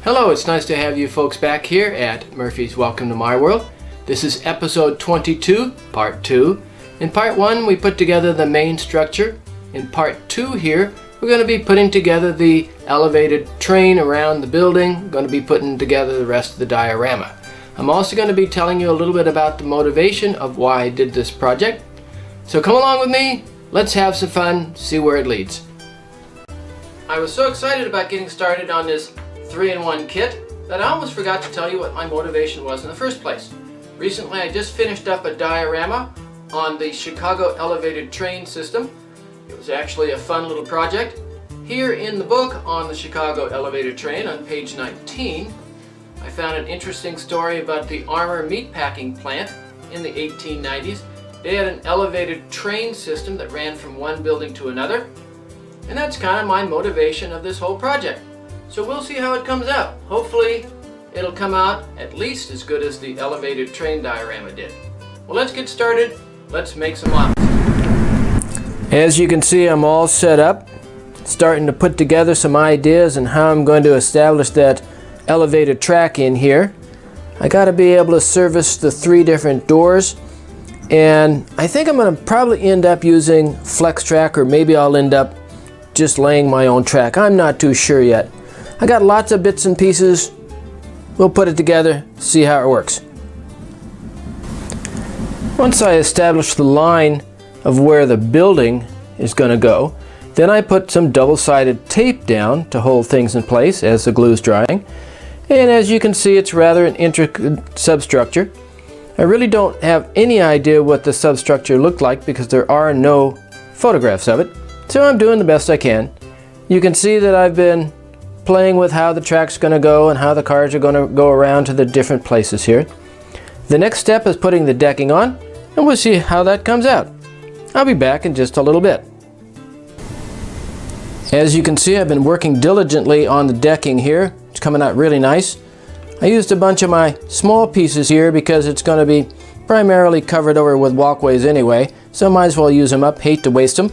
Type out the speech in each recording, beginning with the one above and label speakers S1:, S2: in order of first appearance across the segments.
S1: Hello, it's nice to have you folks back here at Murphy's Welcome to My World. This is episode 22, part 2. In part 1, we put together the main structure. In part 2 here, we're going to be putting together the elevated train around the building, going to be putting together the rest of the diorama. I'm also going to be telling you a little bit about the motivation of why I did this project. So come along with me, let's have some fun, see where it leads. I was so excited about getting started on this 3-in-1 kit that I almost forgot to tell you what my motivation was in the first place. Recently I just finished up a diorama on the Chicago elevated train system. It was actually a fun little project. Here in the book on the Chicago elevated train on page 19, I found an interesting story about the Armour Meat Packing Plant in the 1890s. They had an elevated train system that ran from one building to another. And that's kind of my motivation of this whole project. So we'll see how it comes out. Hopefully it'll come out at least as good as the elevated train diorama did. Well, let's get started. Let's make some models. As you can see, I'm all set up, starting to put together some ideas on how I'm going to establish that elevated track in here. I got to be able to service the 3 different doors, and I think I'm going to probably end up using flex track, or maybe I'll end up just laying my own track. I'm not too sure yet. I got lots of bits and pieces. We'll put it together, see how it works. Once I establish the line of where the building is going to go, then I put some double-sided tape down to hold things in place as the glue is drying. And as you can see, it's rather an intricate substructure. I really don't have any idea what the substructure looked like because there are no photographs of it. So I'm doing the best I can. You can see that I've been playing with how the track's going to go and how the cars are going to go around to the different places here. The next step is putting the decking on, and we'll see how that comes out. I'll be back in just a little bit. As you can see, I've been working diligently on the decking here. It's coming out really nice. I used a bunch of my small pieces here because it's going to be primarily covered over with walkways anyway, so might as well use them up. Hate to waste them.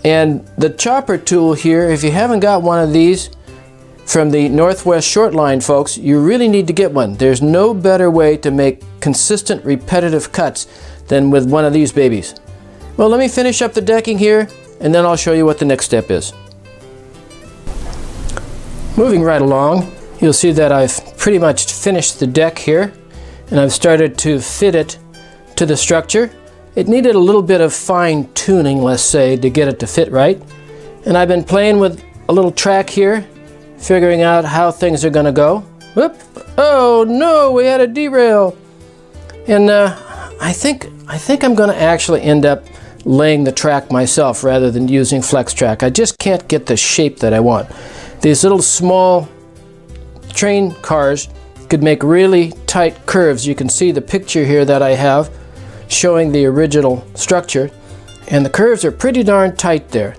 S1: And the chopper tool here, if you haven't got one of these from the Northwest Shortline folks, you really need to get one. There's no better way to make consistent repetitive cuts than with one of these babies. Well, let me finish up the decking here and then I'll show you what the next step is. Moving right along, you'll see that I've pretty much finished the deck here and I've started to fit it to the structure. It needed a little bit of fine tuning, let's say, to get it to fit right. And I've been playing with a little track here, figuring out how things are going to go. Whoop! Oh no, we had a derail. And I think I'm going to actually end up laying the track myself rather than using flex track. I just can't get the shape that I want. These little small train cars could make really tight curves. You can see the picture here that I have showing the original structure, and the curves are pretty darn tight there.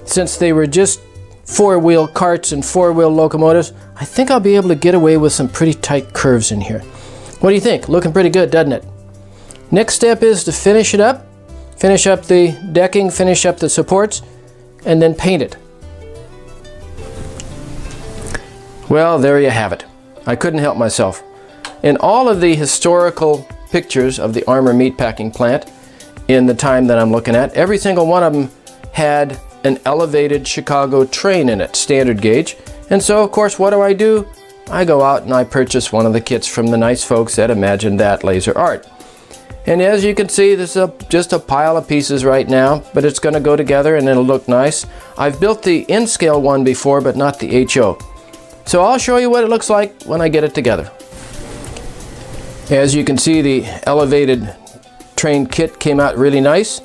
S1: Since they were just 4-wheel carts and 4-wheel locomotives, I think I'll be able to get away with some pretty tight curves in here. What do you think? Looking pretty good, doesn't it? Next step is to finish it up. Finish up the decking, finish up the supports, and then paint it. Well, there you have it. I couldn't help myself. In all of the historical pictures of the Armour Meat Packing Plant in the time that I'm looking at, every single one of them had an elevated Chicago train in it, standard gauge. And so, of course, what do? I go out and I purchase one of the kits from the nice folks at Imagine That Laser Art. And as you can see, this is just a pile of pieces right now, but it's going to go together and it'll look nice. I've built the N-scale one before, but not the HO. So I'll show you what it looks like when I get it together. As you can see, the elevated train kit came out really nice.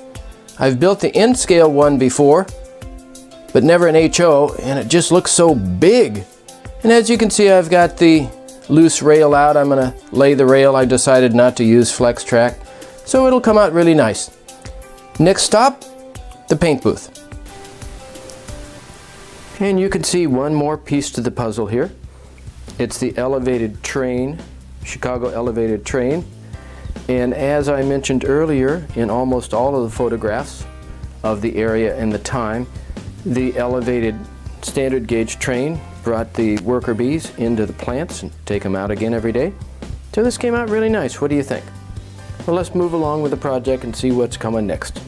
S1: I've built the N-scale one before, but never an HO, and it just looks so big. And as you can see, I've got the loose rail out. I'm going to lay the rail. I decided not to use flex track, so it'll come out really nice. Next stop, the paint booth. And you can see one more piece to the puzzle here. It's the elevated train, Chicago elevated train. And as I mentioned earlier, in almost all of the photographs of the area and the time, the elevated standard gauge train brought the worker bees into the plants and take them out again every day. So this came out really nice. What do you think? Well, let's move along with the project and see what's coming next.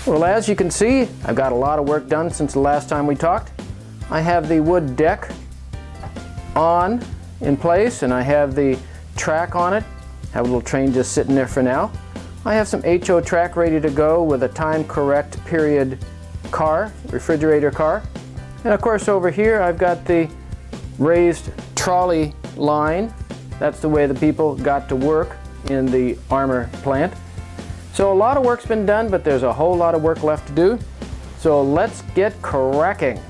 S1: Well, as you can see, I've got a lot of work done since the last time we talked. I have the wood deck in place, and I have the track on it. I have a little train just sitting there for now. I have some HO track ready to go with a time correct period car, refrigerator car. And of course over here I've got the raised trolley line. That's the way the people got to work in the Armour plant. So a lot of work's been done, but there's a whole lot of work left to do. So let's get cracking.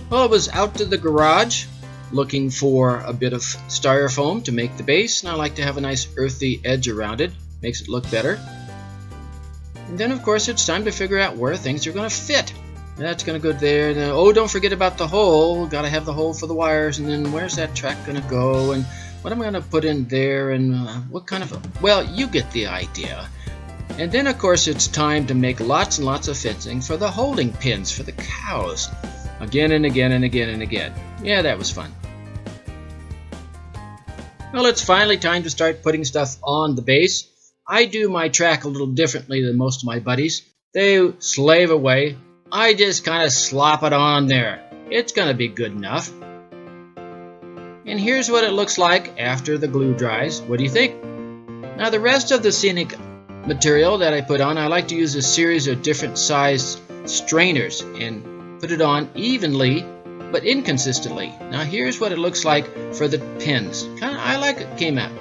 S2: Well, I was out to the garage looking for a bit of styrofoam to make the base, and I like to have a nice earthy edge around it. Makes it look better. And then of course it's time to figure out where things are going to fit. That's going to go there. And, oh, don't forget about the hole. Got to have the hole for the wires. And then where's that track going to go? And what am I going to put in there? And what kind of... Well, you get the idea. And then of course it's time to make lots and lots of fencing for the holding pins for the cows. Again and again and again and again. Yeah, that was fun. Well, it's finally time to start putting stuff on the base. I do my track a little differently than most of my buddies. They slave away. I just kind of slop it on there. It's going to be good enough. And here's what it looks like after the glue dries. What do you think? Now the rest of the scenic material that I put on, I like to use a series of different sized strainers and put it on evenly but inconsistently. Now here's what it looks like for the pins. I like it came out.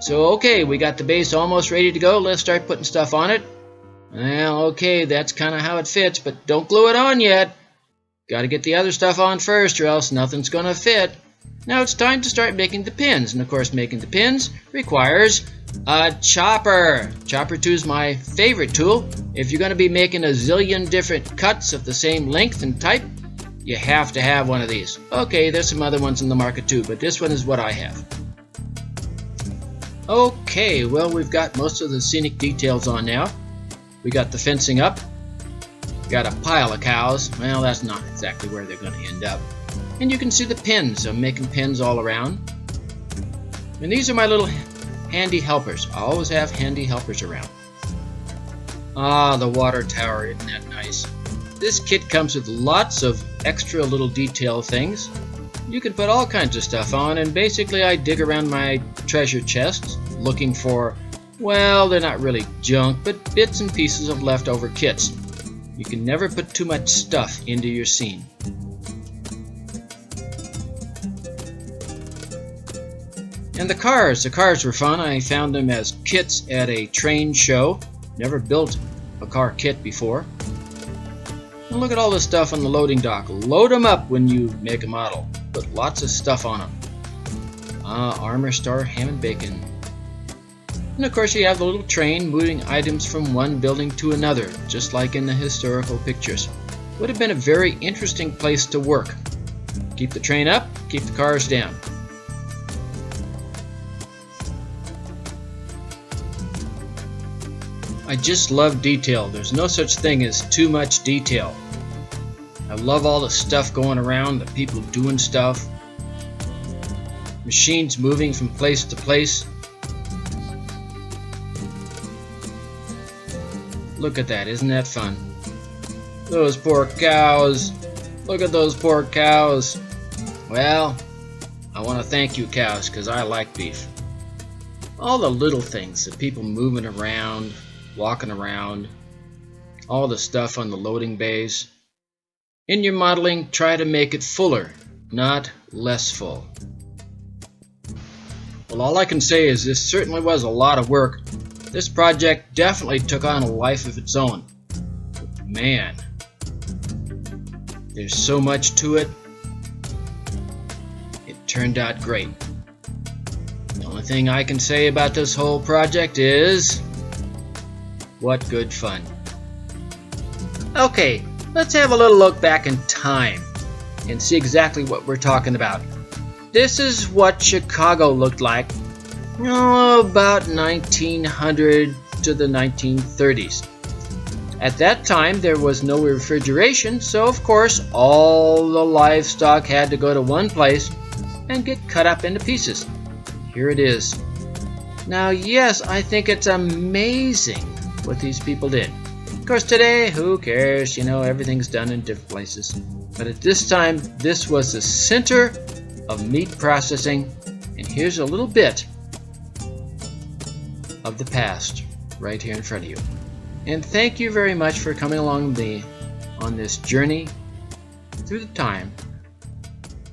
S2: So okay, we got the base almost ready to go. Let's start putting stuff on it. Well, okay, that's kind of how it fits, but don't glue it on yet. Got to get the other stuff on first or else nothing's going to fit. Now it's time to start making the pins, and of course making the pins requires a chopper. Chopper 2 is my favorite tool. If you're going to be making a zillion different cuts of the same length and type, you have to have one of these. Okay, there's some other ones in the market too, but this one is what I have. Okay, well, we've got most of the scenic details on now. We got the fencing up. Got a pile of cows. Well, that's not exactly where they're going to end up. And you can see the pins. I'm making pins all around. And these are my little handy helpers. I always have handy helpers around. Ah, the water tower, isn't that nice? This kit comes with lots of extra little detail things. You can put all kinds of stuff on, and basically I dig around my treasure chests looking for, well, they're not really junk, but bits and pieces of leftover kits. You can never put too much stuff into your scene. And the cars were fun. I found them as kits at a train show. Never built a car kit before. And look at all this stuff on the loading dock. Load them up when you make a model. Put lots of stuff on them. Armour Star ham and bacon. And of course you have the little train moving items from one building to another, just like in the historical pictures. Would have been a very interesting place to work. Keep the train up, keep the cars down. I just love detail. There's no such thing as too much detail. I love all the stuff going around, the people doing stuff, machines moving from place to place. Look at that, isn't that fun? Those poor cows. Look at those poor cows. Well, I want to thank you cows because I like beef. All the little things, the people moving around, walking around, all the stuff on the loading bays. In your modeling, try to make it fuller, not less full. Well, all I can say is this certainly was a lot of work. This project definitely took on a life of its own. But man, there's so much to it. It turned out great. The only thing I can say about this whole project is, what good fun. Okay, let's have a little look back in time and see exactly what we're talking about. This is what Chicago looked like about 1900 to the 1930s. At that time, there was no refrigeration, so of course, all the livestock had to go to one place and get cut up into pieces. Here it is. Now, yes, I think it's amazing what these people did. Of course, today, who cares? You know, everything's done in different places. But at this time, this was the center of meat processing. And here's a little bit of the past right here in front of you. And thank you very much for coming along with me on this journey through the time.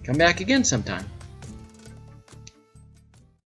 S2: Come back again sometime.